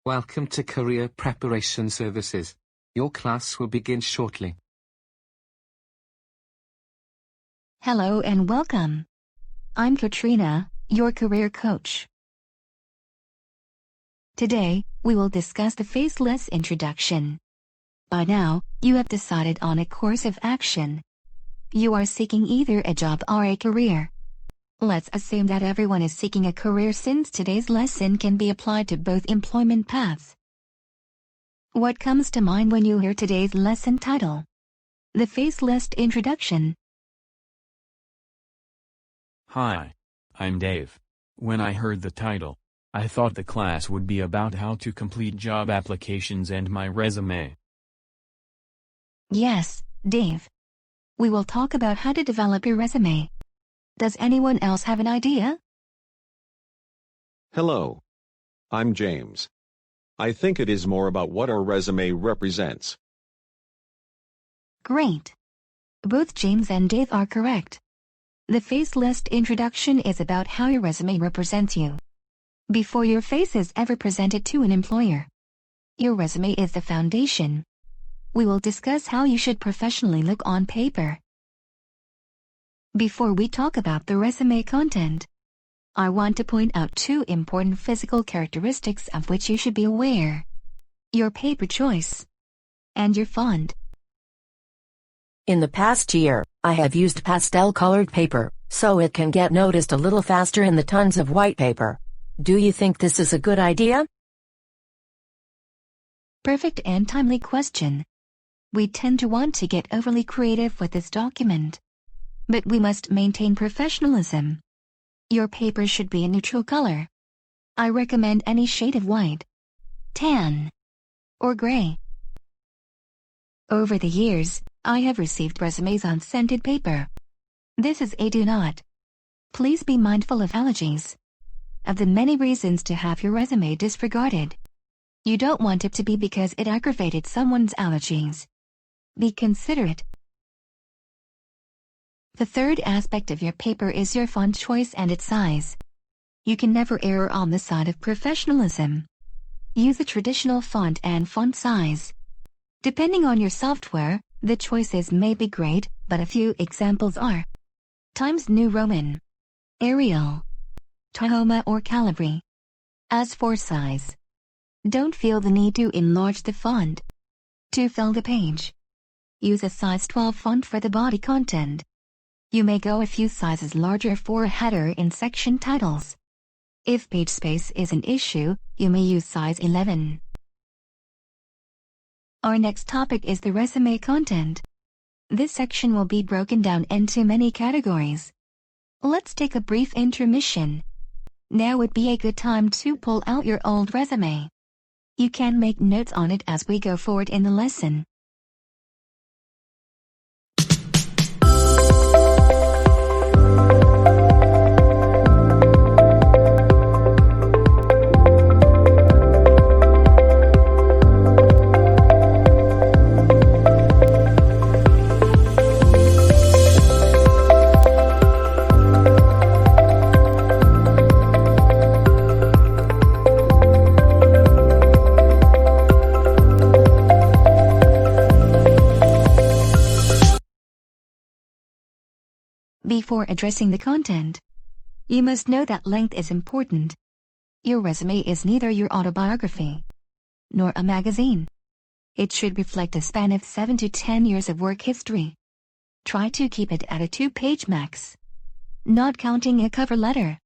Welcome to Career Preparation Services. Your class will begin shortly. Hello and welcome. I'm Katrina, your career coach. Today, we will discuss the Faceless introduction. By now, you have decided on a course of action. You are seeking either a job or a career. Let's assume that everyone is seeking a career since today's lesson can be applied to both employment paths. What comes to mind when you hear today's lesson title? The Faceless introduction. Hi, I'm Dave. When I heard the title, I thought the class would be about how to complete job applications and my resume. Yes, Dave. We will talk about how to develop your resume. Does anyone else have an idea? Hello. I'm James. I think it is more about what our resume represents. Great. Both James and Dave are correct. The Faceless introduction is about how your resume represents you. Before your face is ever presented to an employer, your resume is the foundation. We will discuss how you should professionally look on paper. Before we talk about the resume content, I want to point out two important physical characteristics of which you should be aware: your paper choice and your font. In the past year, I have used pastel-colored paper, so it can get noticed a little faster in the tons of white paper. Do you think this is a good idea? Perfect and timely question. We tend to want to get overly creative with this document, but we must maintain professionalism. Your paper should be a neutral color. I recommend any shade of white, tan, or gray. Over the years, I have received resumes on scented paper. This is a do not. Please be mindful of allergies. Of the many reasons to have your resume disregarded, you don't want it to be because it aggravated someone's allergies. Be considerate. The third aspect of your paper is your font choice and its size. You can never err on the side of professionalism. Use a traditional font and font size. Depending on your software, the choices may be great, but a few examples are Times New Roman, Arial, Tahoma or Calibri. As for size, don't feel the need to enlarge the font. To fill the page, use a size 12 font for the body content. You may go a few sizes larger for a header in section titles. If page space is an issue, you may use size 11. Our next topic is the resume content. This section will be broken down into many categories. Let's take a brief intermission. Now would be a good time to pull out your old resume. You can make notes on it as we go forward in the lesson. Before addressing the content, you must know that length is important. Your resume is neither your autobiography nor a magazine. It should reflect a span of 7 to 10 years of work history. Try to keep it at a 2-page max, not counting a cover letter.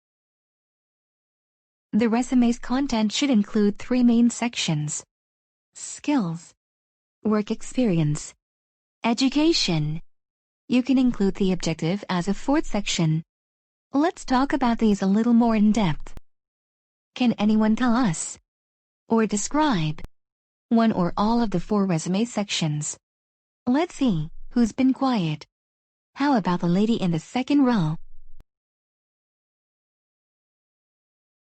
The resume's content should include 3 main sections: skills, work experience, education. You can include the objective as a 4th section. Let's talk about these a little more in depth. Can anyone tell us or describe one or all of the 4 resume sections? Let's see who's been quiet. How about the lady in the second row?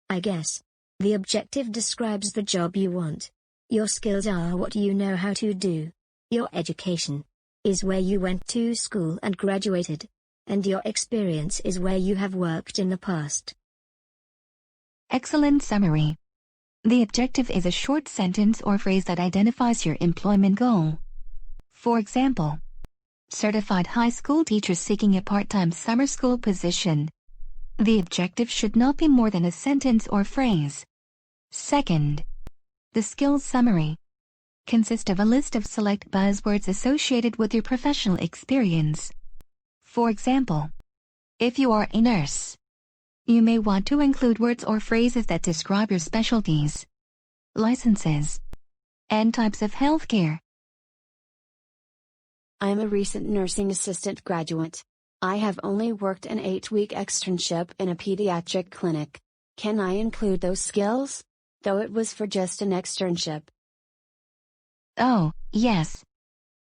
I guess. The objective describes the job you want. Your skills are what you know how to do. Your education is where you went to school and graduated. And your experience is where you have worked in the past. Excellent summary. The objective is a short sentence or phrase that identifies your employment goal. For example, certified high school teacher seeking a part-time summer school position. The objective should not be more than a sentence or phrase. Second, the skills summary consists of a list of select buzzwords associated with your professional experience. For example, if you are a nurse, you may want to include words or phrases that describe your specialties, licenses, and types of healthcare. I'm a recent nursing assistant graduate. I have only worked an 8-week externship in a pediatric clinic. Can I include those skills? Though it was for just an externship. Oh, yes.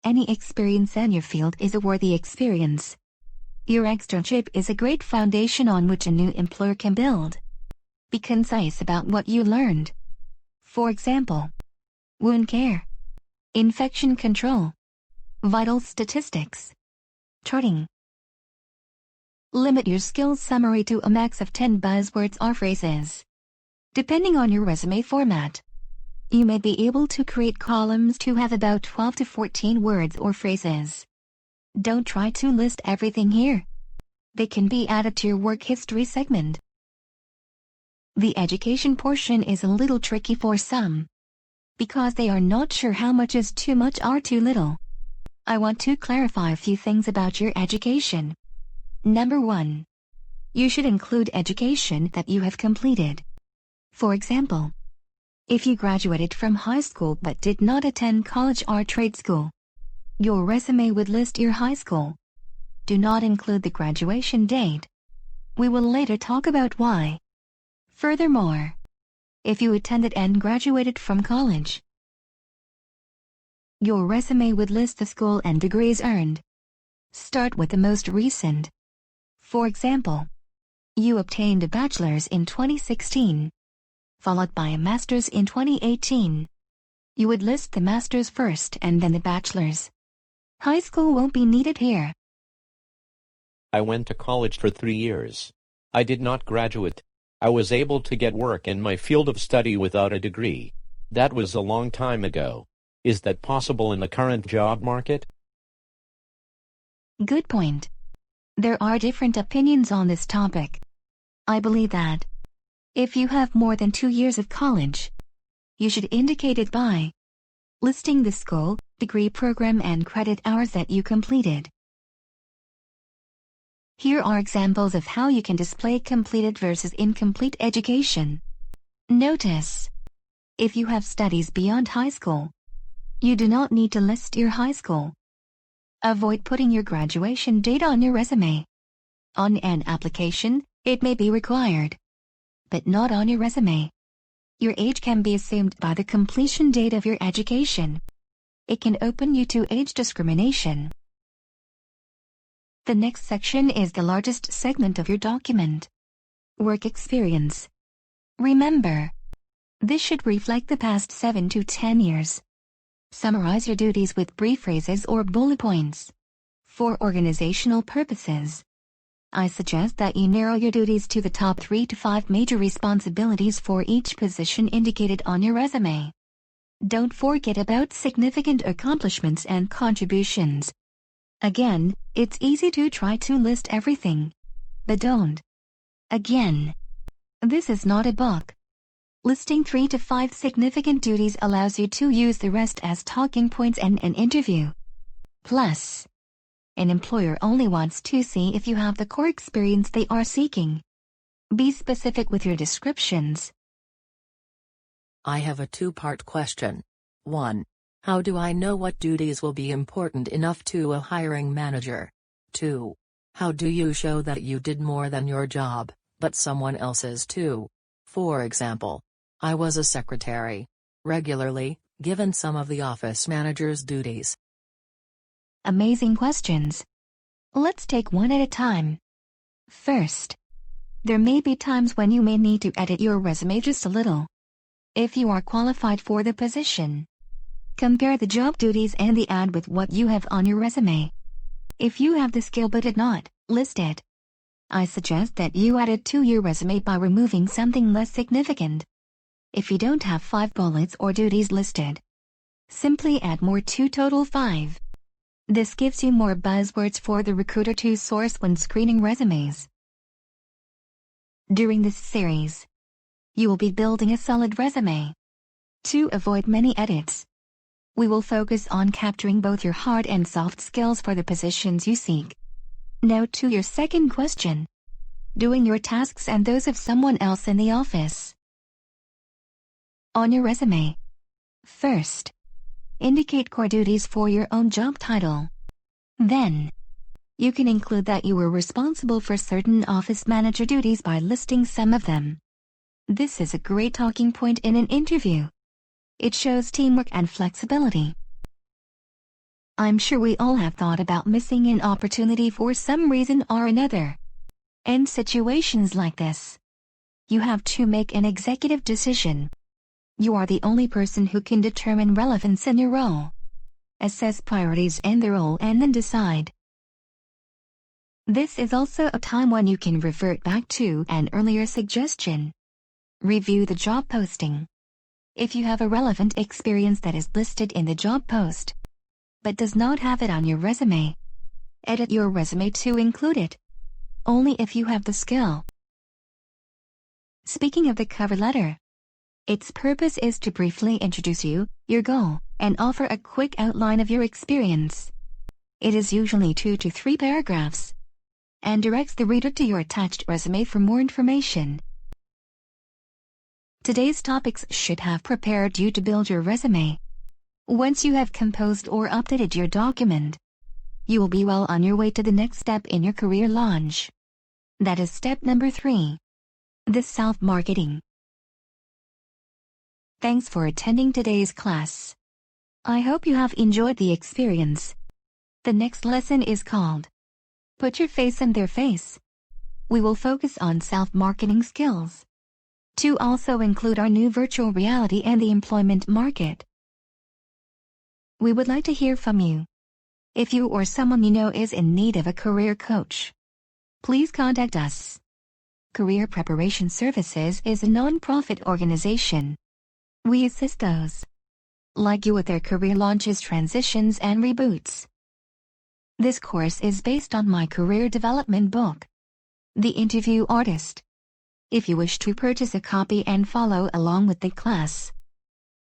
Any experience in your field is a worthy experience. Your externship is a great foundation on which a new employer can build. Be concise about what you learned. For example, wound care, infection control, vital statistics, charting. Limit your skills summary to a max of 10 buzzwords or phrases. Depending on your resume format, you may be able to create columns to have about 12 to 14 words or phrases. Don't try to list everything here. They can be added to your work history segment. The education portion is a little tricky for some, because they are not sure how much is too much or too little. I want to clarify a few things about your education. Number 1. You should include education that you have completed. For example, if you graduated from high school but did not attend college or trade school, your resume would list your high school. Do not include the graduation date. We will later talk about why. Furthermore, if you attended and graduated from college, your resume would list the school and degrees earned. Start with the most recent. For example, you obtained a bachelor's in 2016, followed by a master's in 2018. You would list the master's first and then the bachelor's. High school won't be needed here. I went to college for 3 years. I did not graduate. I was able to get work in my field of study without a degree. That was a long time ago. Is that possible in the current job market? Good point. There are different opinions on this topic. I believe that if you have more than 2 years of college, you should indicate it by listing the school, degree program and credit hours that you completed. Here are examples of how you can display completed versus incomplete education. Notice, if you have studies beyond high school, you do not need to list your high school. Avoid putting your graduation date on your resume. On an application, it may be required, but not on your resume. Your age can be assumed by the completion date of your education. It can open you to age discrimination. The next section is the largest segment of your document. Work experience. Remember, this should reflect the past 7 to 10 years. Summarize your duties with brief phrases or bullet points. For organizational purposes, I suggest that you narrow your duties to the top 3 to 5 major responsibilities for each position indicated on your resume. Don't forget about significant accomplishments and contributions. Again, it's easy to try to list everything, but don't. Again, this is not a book. Listing 3 to 5 significant duties allows you to use the rest as talking points in an interview. Plus, an employer only wants to see if you have the core experience they are seeking. Be specific with your descriptions. I have a 2-part question. 1. How do I know what duties will be important enough to a hiring manager? 2. How do you show that you did more than your job, but someone else's too? For example, I was a secretary, regularly given some of the office manager's duties. Amazing questions. Let's take one at a time. First, there may be times when you may need to edit your resume just a little. If you are qualified for the position, compare the job duties and the ad with what you have on your resume. If you have the skill but did not list it, I suggest that you add it to your resume by removing something less significant. If you don't have 5 bullets or duties listed, simply add more to total 5. This gives you more buzzwords for the recruiter to source when screening resumes. During this series, you will be building a solid resume. To avoid many edits, we will focus on capturing both your hard and soft skills for the positions you seek. Now to your second question. Doing your tasks and those of someone else in the office. On your resume, first, indicate core duties for your own job title. Then, you can include that you were responsible for certain office manager duties by listing some of them. This is a great talking point in an interview. It shows teamwork and flexibility. I'm sure we all have thought about missing an opportunity for some reason or another. In situations like this, you have to make an executive decision. You are the only person who can determine relevance in your role, assess priorities in the role, and then decide. This is also a time when you can revert back to an earlier suggestion. Review the job posting. If you have a relevant experience that is listed in the job post, but does not have it on your resume, edit your resume to include it, only if you have the skill. Speaking of the cover letter, its purpose is to briefly introduce you, your goal, and offer a quick outline of your experience. It is usually 2 to 3 paragraphs, and directs the reader to your attached resume for more information. Today's topics should have prepared you to build your resume. Once you have composed or updated your document, you will be well on your way to the next step in your career launch. That is step number 3. The self-marketing. Thanks for attending today's class. I hope you have enjoyed the experience. The next lesson is called Put Your Face in Their Face. We will focus on self-marketing skills, to also include our new virtual reality and the employment market. We would like to hear from you. If you or someone you know is in need of a career coach, please contact us. Career Preparation Services is a non-profit organization. We assist those like you with their career launches, transitions, and reboots. This course is based on my career development book, The Interview Artist. If you wish to purchase a copy and follow along with the class,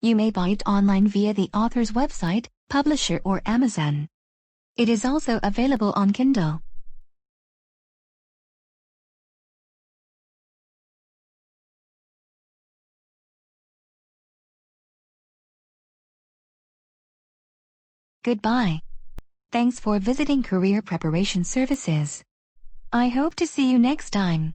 you may buy it online via the author's website, publisher, or Amazon. It is also available on Kindle. Goodbye. Thanks for visiting Career Preparation Services. I hope to see you next time.